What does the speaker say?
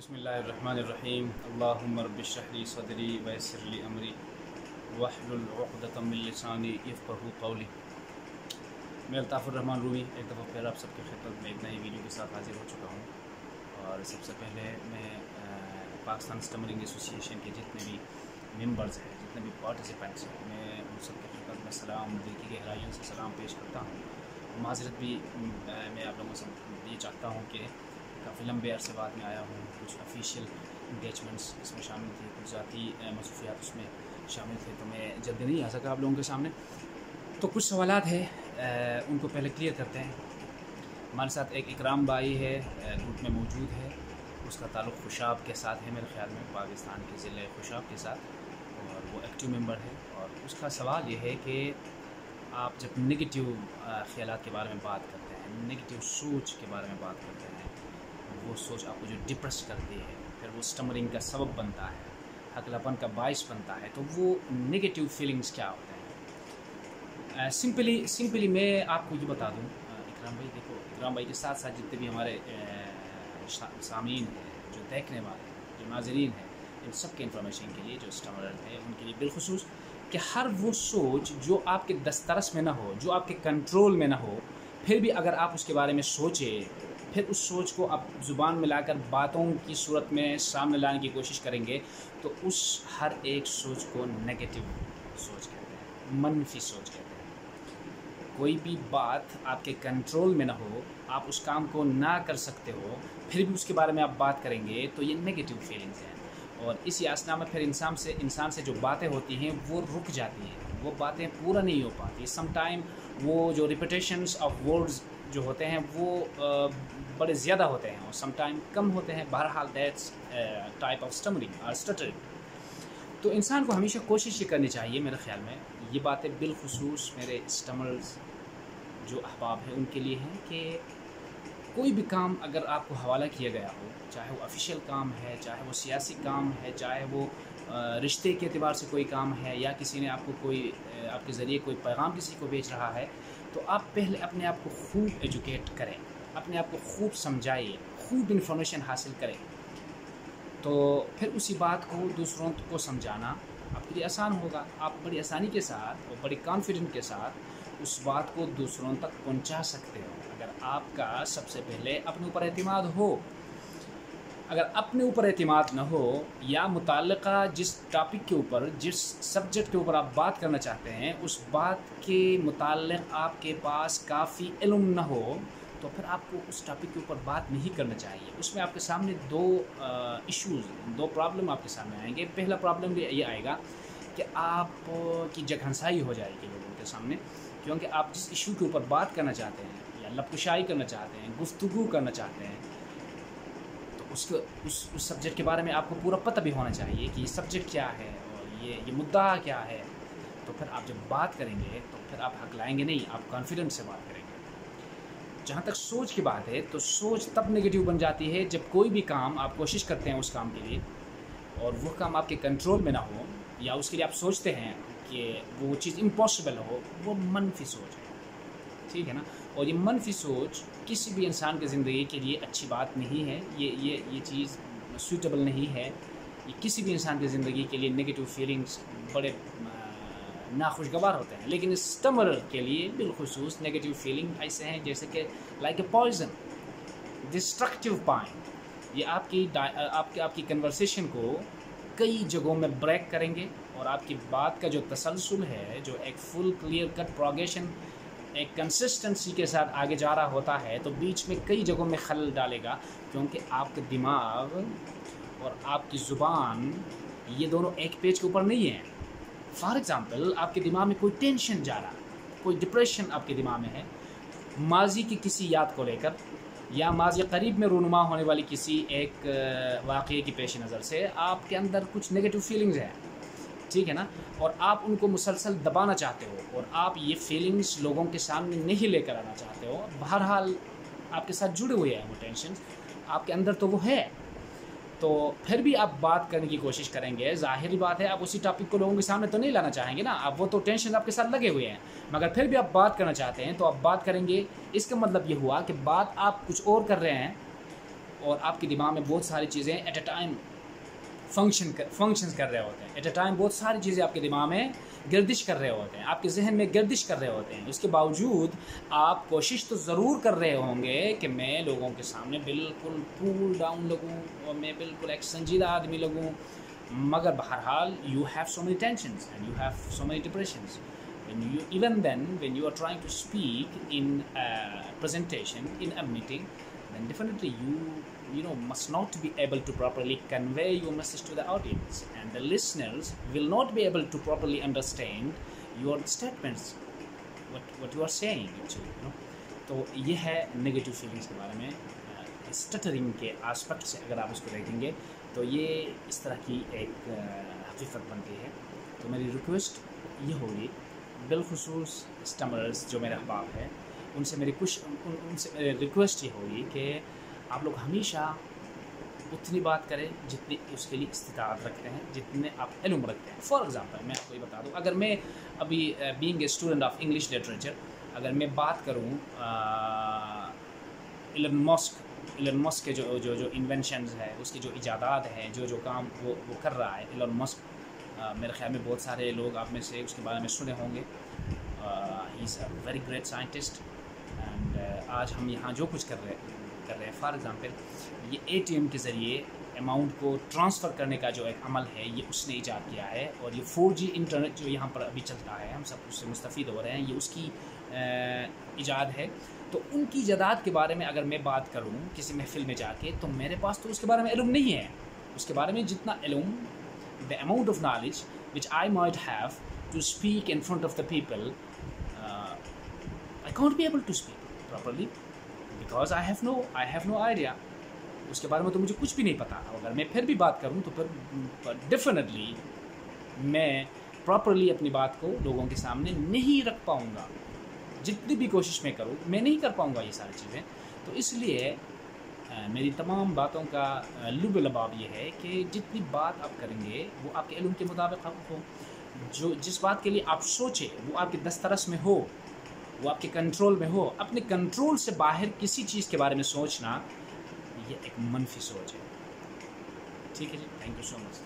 बिस्मिल्लाहिर्रहमानिर्रहीम। अल्लाहुम्मा रब्बि इश्रह ली सदरी वयस्सिर ली अमरी वहलुल उक़दतम मिन लिसानी यफ़क़हू क़ौली। मैं अल्ताफ़ुर्रहमान रूमी एक दफ़ा फिर आप सबकी खिदमत में एक नई वीडियो के साथ हाज़िर हो चुका हूँ। और सबसे पहले मैं पाकिस्तान स्टमरिंग एसोसिएशन के जितने भी मेंबर्स हैं, जितने भी पार्टिसिपेंट्स हैं, मैं उन सबकी खिदमत में सलाम, दिल की गहराइयों से सलाम पेश करता हूँ। माज़रत भी मैं आप लोगों से ये चाहता हूँ कि काफ़ी लंबे अरसे बाद में आया हूँ। कुछ ऑफिशियल इंगेजमेंट्स इसमें शामिल थी, कुछ ज़ाती मसरूफियात उसमें शामिल थे, तो मैं जल्दी नहीं आ सका आप लोगों के सामने। तो कुछ सवालात है उनको पहले क्लियर करते हैं। हमारे साथ एक इकराम बाई है, ग्रुप में मौजूद है। उसका ताल्लुक़ खुशाब के साथ है, मेरे ख़्याल में पाकिस्तान के ज़िले खुशाब के साथ, और वो एक्टिव मेंबर है। और उसका सवाल ये है कि आप जब नेगेटिव ख़यालात के बारे में बात करते हैं, नेगेटिव सोच के बारे में बात करते हैं, वो सोच आपको जो डिप्रेस करती है, फिर वो स्टमरिंग का सबब बनता है, हकलापन का बाइस बनता है, तो वो नेगेटिव फीलिंग्स क्या होते हैं? सिंपली मैं आपको ये बता दूं, इकराम भाई देखो, इकराम भाई के साथ साथ जितने भी हमारे सामीन हैं, जो देखने वाले हैं, जो नाज़रीन हैं, इन सब के इंफॉर्मेशन के लिए, जो स्टमरर हैं उनके लिए बिलखुसूस, कि हर वो सोच जो आपके दस्तरस में ना हो, जो आपके कंट्रोल में ना हो, फिर भी अगर आप उसके बारे में सोचें, फिर उस सोच को आप ज़ुबान में लाकर बातों की सूरत में सामने लाने की कोशिश करेंगे, तो उस हर एक सोच को नेगेटिव सोच कहते हैं, मनफी सोच कहते हैं। कोई भी बात आपके कंट्रोल में ना हो, आप उस काम को ना कर सकते हो, फिर भी उसके बारे में आप बात करेंगे, तो ये नेगेटिव फीलिंग्स हैं। और इस यासना में फिर इंसान से जो बातें होती हैं वो रुक जाती हैं, वो बातें पूरा नहीं हो पाती। समटाइम वो जो रिपीटेशंस ऑफ वर्ड्स जो होते हैं वो बड़े ज़्यादा होते हैं और समटाइम कम होते हैं। बहरहाल दैट्स टाइप ऑफ स्टमरिंग और स्टटरिंग। तो इंसान को हमेशा कोशिश ये करनी चाहिए, मेरे ख़्याल में ये बातें बिलखुसूस मेरे स्टमर्स जो अहबाब हैं उनके लिए हैं, कि कोई भी काम अगर आपको हवाला किया गया हो, चाहे वो ऑफिशियल काम है, चाहे वो सियासी काम है, चाहे वो रिश्ते के एतबार से कोई काम है, या किसी ने आपको कोई आपके ज़रिए कोई पैगाम किसी को भेज रहा है, तो आप पहले अपने आप को खूब एजुकेट करें, अपने आप को खूब समझाइए, खूब इन्फॉर्मेशन हासिल करें, तो फिर उसी बात को दूसरों को समझाना आपके लिए आसान होगा। आप बड़ी आसानी के साथ और बड़ी कॉन्फिडेंट के साथ उस बात को दूसरों तक पहुंचा सकते हो, अगर आपका सबसे पहले अपने ऊपर एतमाद हो। अगर अपने ऊपर एतमाद न हो, या मुताल्लिक़ा जिस टॉपिक के ऊपर, जिस सब्जेक्ट के ऊपर आप बात करना चाहते हैं, उस बात के मुताल्लिक़ आपके पास काफ़ी इल्म न हो, तो फिर आपको उस टॉपिक के ऊपर बात नहीं करना चाहिए। उसमें आपके सामने दो प्रॉब्लम आपके सामने आएंगे। पहला प्रॉब्लम ये आएगा कि आप की जगहंसाई हो जाएगी लोगों के सामने, क्योंकि आप जिस इशू के ऊपर बात करना चाहते हैं या लबकुशाई करना चाहते हैं, गुफ्तगू करना चाहते हैं, तो उस सब्जेक्ट के बारे में आपको पूरा पता भी होना चाहिए कि ये सब्जेक्ट क्या है और ये मुद्दा क्या है। तो फिर आप जब बात करेंगे तो फिर आप हकलाएंगे नहीं, आप कॉन्फिडेंस से बात करेंगे। जहाँ तक सोच की बात है, तो सोच तब नेगेटिव बन जाती है जब कोई भी काम आप कोशिश करते हैं उस काम के लिए और वो काम आपके कंट्रोल में ना हो, या उसके लिए आप सोचते हैं कि वो चीज़ इम्पॉसिबल हो, वो मनफी सोच है, ठीक है ना। और ये मनफी सोच किसी भी इंसान की ज़िंदगी के लिए अच्छी बात नहीं है, ये चीज़ सूटेबल नहीं है। ये किसी भी इंसान की ज़िंदगी के लिए नेगेटिव फीलिंग्स बड़े नाखुशगवार होते हैं, लेकिन स्टमरर के लिए बिलखुसूस नेगेटिव फीलिंग ऐसे हैं जैसे कि like a poison, destructive point. ये आपकी कन्वर्सेशन को कई जगहों में ब्रेक करेंगे, और आपकी बात का जो तसलसल है, जो एक फुल क्लियर कट प्रोग्रेशन, एक कंसिस्टेंसी के साथ आगे जा रहा होता है, तो बीच में कई जगहों में खलल डालेगा, क्योंकि आपका दिमाग और आपकी ज़ुबान ये दोनों एक पेज के ऊपर नहीं है। फॉर एग्ज़ाम्पल, आपके दिमाग में कोई टेंशन जा रहा, कोई डिप्रेशन आपके दिमाग में है माजी की किसी याद को लेकर, या माजी करीब में रूनुमा होने वाली किसी एक वाक़ये की पेश नज़र से आपके अंदर कुछ नेगेटिव फीलिंग्स हैं, ठीक है ना, और आप उनको मुसलसल दबाना चाहते हो, और आप ये फीलिंग्स लोगों के सामने नहीं लेकर आना चाहते हो। बहरहाल आपके साथ जुड़े हुए हैं वो टेंशन, आपके अंदर तो वो है, तो फिर भी आप बात करने की कोशिश करेंगे। ज़ाहिरी बात है, आप उसी टॉपिक को लोगों के सामने तो नहीं लाना चाहेंगे ना, आप वो तो टेंशन आपके साथ लगे हुए हैं, मगर फिर भी आप बात करना चाहते हैं, तो आप बात करेंगे। इसका मतलब ये हुआ कि बात आप कुछ और कर रहे हैं اور آپ کے دماغ میں بہت ساری چیزیں ایٹ اے ٹائم فنکشنز کر رہے ہوتے ہیں. ایٹ اے ٹائم بہت ساری چیزیں آپ کے دماغ میں گردش کر رہے ہوتے ہیں, آپ کے ذہن میں گردش کر رہے ہوتے ہیں. اس کے باوجود آپ کوشش تو ضرور کر رہے ہوں گے کہ میں لوگوں کے سامنے بالکل کول ڈاؤن لگوں اور میں بالکل ایک سنجیدہ آدمی لگوں, مگر بہرحال you have so many tensions and you have so many depressions. Even then, when you are trying to speak in a presentation, in a meeting, then definitely you must not be able to properly convey your message to the audience, and the listeners will not be able to properly understand your statements, what you are saying actually. تو یہ ہے negative feelings کے بارے میں. اسٹٹرنگ کے aspect سے اگر آپ اس کو دیکھیں گے تو یہ اس طرح کی ایک حقیقت بنتی ہے. تو میری ریکویسٹ یہ ہوگی بالخصوص اسٹمرز جو میرے احباب ہیں, ان سے میری ریکویسٹ یہ ہوگی کہ آپ لوگ ہمیشہ اتنی بات کریں جتنی اس کے لیے استطاعت رکھتے ہیں, جتنے آپ علم رکھتے ہیں. فار ایگزامپل میں آپ کو یہ بتا دوں, اگر میں ابھی being a student of English literature, اگر میں بات کروں ایلن مسک کے جو انوینشنز ہے, اس کے جو ایجادات ہیں, جو کام وہ کر رہا ہے ایلن مسک, میرے خیال میں بہت سارے لوگ آپ میں سے اس کے بارے میں سنے ہوں گے. He is a very great scientist, and آج ہم یہاں جو کچھ کر رہے ہیں, فار ایگزامپل یہ اے ٹی ایم کے ذریعے اماؤنٹ کو ٹرانسفر کرنے کا جو ایک عمل ہے, یہ اس نے ایجاد کیا ہے. اور یہ 4G انٹرنیٹ جو یہاں پر ابھی چلتا ہے, ہم سب اس سے مستفید ہو رہے ہیں, یہ اس کی ایجاد ہے. تو ان کی ایجادات کے بارے میں اگر میں بات کروں کسی محفل میں جا کے, تو میرے پاس تو اس کے بارے میں علم نہیں ہے. اس کے بارے میں جتنا علم, the amount of knowledge which I might have to speak in front of the people, I can't be able to speak properly because I have no idea. اس کے بارے میں تو مجھے کچھ بھی نہیں پتا. اگر میں پھر بھی بات کروں تو پھر ڈیفینیٹلی میں پراپرلی اپنی بات کو لوگوں کے سامنے نہیں رکھ پاؤں گا. جتنی بھی کوشش میں کروں, میں نہیں کر پاؤں گا یہ ساری چیزیں. تو اس لیے میری تمام باتوں کا لب لباب یہ ہے کہ جتنی بات آپ کریں گے وہ آپ کے علم کے مطابق ہو. جس بات کے لیے آپ سوچیں وہ آپ کے دسترس میں ہو, وہ آپ کے کنٹرول میں ہو. اپنے کنٹرول سے باہر کسی چیز کے بارے میں سوچنا یہ ایک منفی سوچ ہے. ٹھیک ہے جی, تھینک یو سو مچ.